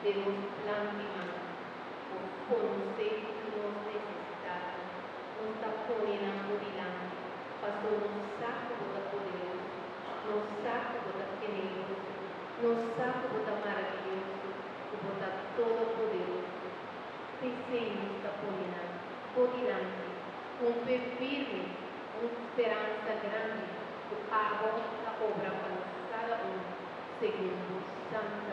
Deus lágrimas por conocer que nos necesitamos, nos está poniendo por delante, pastor, nos saca de poderoso, nos saca de generoso, nos saca de maravilloso, de todo poderoso. Te Senhor está poniendo por delante, con fe firme, con esperanza grande, que haga la obra para cada uno, segundo Santo